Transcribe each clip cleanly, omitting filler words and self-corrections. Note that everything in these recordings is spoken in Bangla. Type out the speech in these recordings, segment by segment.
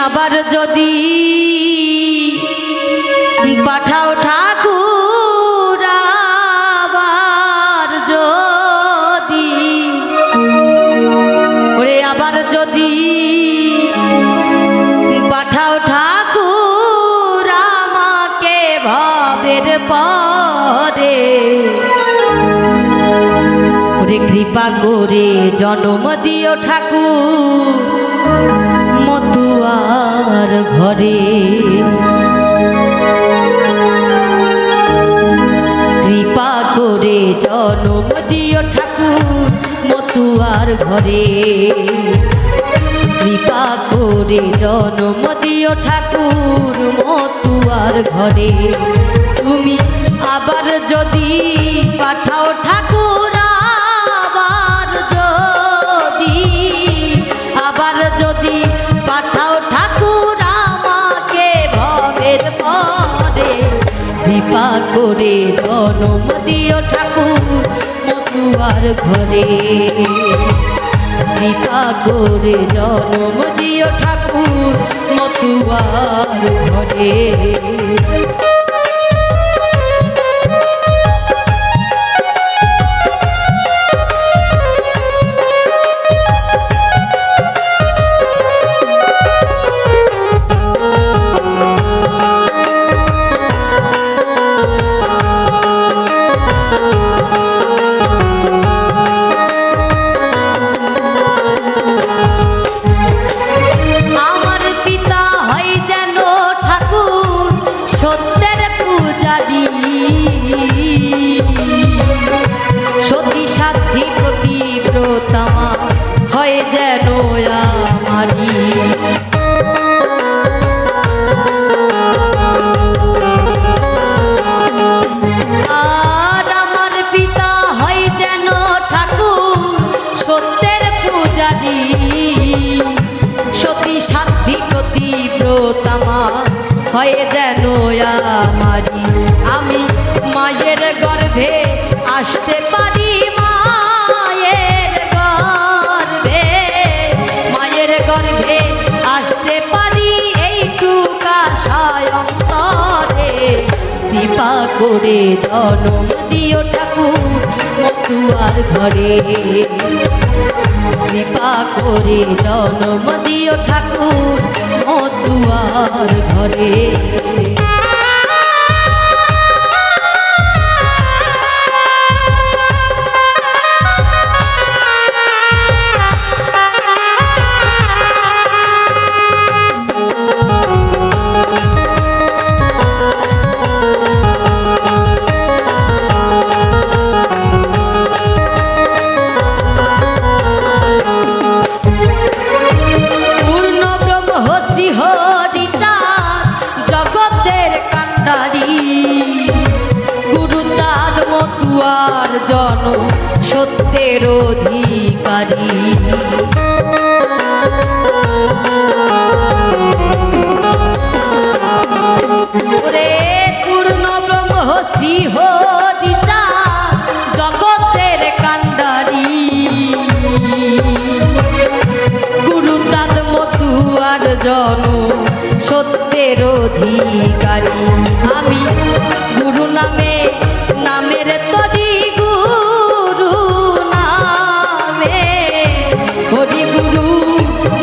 আবার যদি পাঠাও ঠাকুর আবার যদি ওরে আবার যদি পাঠাও ঠাকুর আমাকে ভাবের পরে ওরে কৃপা করে জন্ম দিও ঠাকুর মতুয়ার ঘরে কৃপা করে জন্ম দিও ঠাকুর মতুয়ার ঘরে কৃপা করে জন্ম দিও ঠাকুর মতুয়ার ঘরে তুমি আবার যদি পাঠাও ঠাকুর আবার যদি পাঠাও ঠাকুর আমাকে ভবের পরে কৃপা করে জন্ম দিও ঠাকুর মতুয়ার ঘরে কৃপা করে জন্ম দিও ঠাকুর মতুয়ার ঘরে সতী সাধ্যি প্রতিব্রতামা হয় যেন আমারি আর আমার পিতা হয় যেন ঠাকুর সত্যের পূজারি সতী সাধ্যি প্রতিব্রতামা হয় যেন আমারি আমি মায়ের গর্ভে আসতে পারি মায়ের গর্ভে আসতে পারি এইটুকা সায়ন্তরে কৃপা করে জন্ম দিও ঠাকুর মতুয়ার ঘরে কৃপা করে জন্ম দিও ঠাকুর মতুয়ার ঘরে গুরুচাঁদ মতুয়ার জন সত্যের অধিকারী ওরে পূর্ণ ব্রহ্মশ্রী হরিচাঁদ জগতের কান্ডারি গুরুচাঁদ মতুয়ার জন সত্যের অধিকারী আমি গুরু নামে নামের তরি গুরু নামে হরি গুরু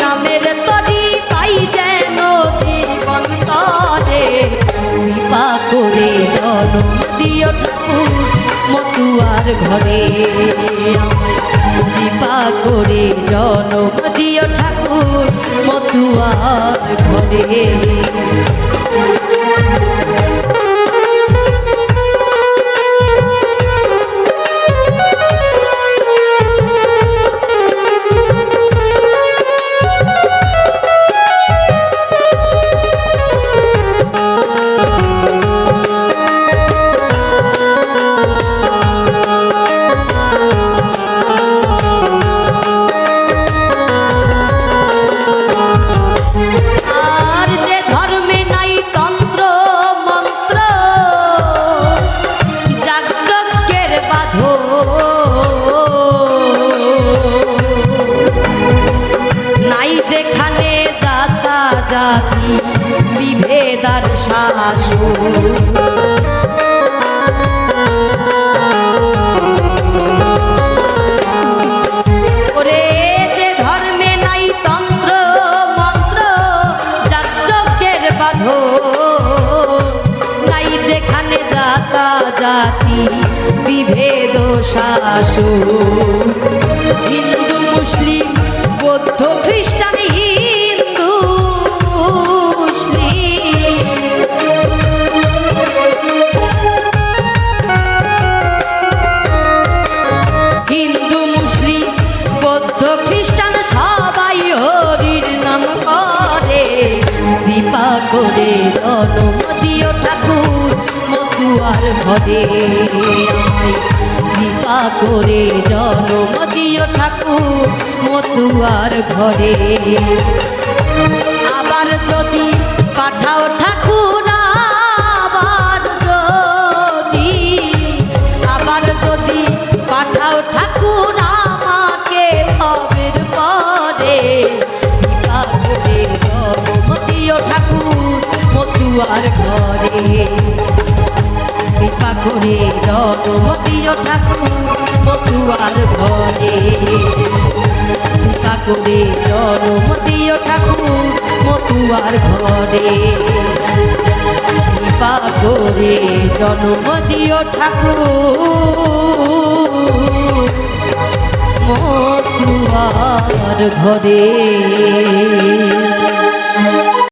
নামের তরি পাই যেন জীবন তরে কৃপা করে জন্ম দিও ঠাকুর মতুয়ার ঘরে কৃপা করে জন্ম দিও ঠাকুর মতুয়ার ঘরে আর যে জাতি বিভেদার শাসন। ওরে যে ধর্মে নাই তন্ত্র মন্ত্র যাচকের বাঁধন, নাই যেখানে জাতা জাতি বিভেদ শাসন। হিন্দু মুসলিম বৌদ্ধ খ্রিস্টান হিন্দু মুসলিম, হিন্দু মুসলিম বৌদ্ধ খ্রিস্টান সবাই হরির নাম করে। কৃপা করে জন্ম দিও ঠাকুর মতুয়ার ঘরে, আমায় কৃপা করে জন্ম দিও ঠাকুর মতুয়ার ঘরে। আবার যদি পাঠাও ঠাকুর, আবার যদি পাঠাও ঠাকুর আমাকে ভবের পরে, কৃপা করে জন্ম দিও ঠাকুর মতুয়ার ঘরে। কৃপা করে জন্ম দিও ঠাকুর মতুয়ার ঘরে, কৃপা করে জন্ম দিও ঠাকুর মতুয়ার ঘরে। কৃপা করে জন্ম দিও ঠাকুর মতুয়ার ঘরে।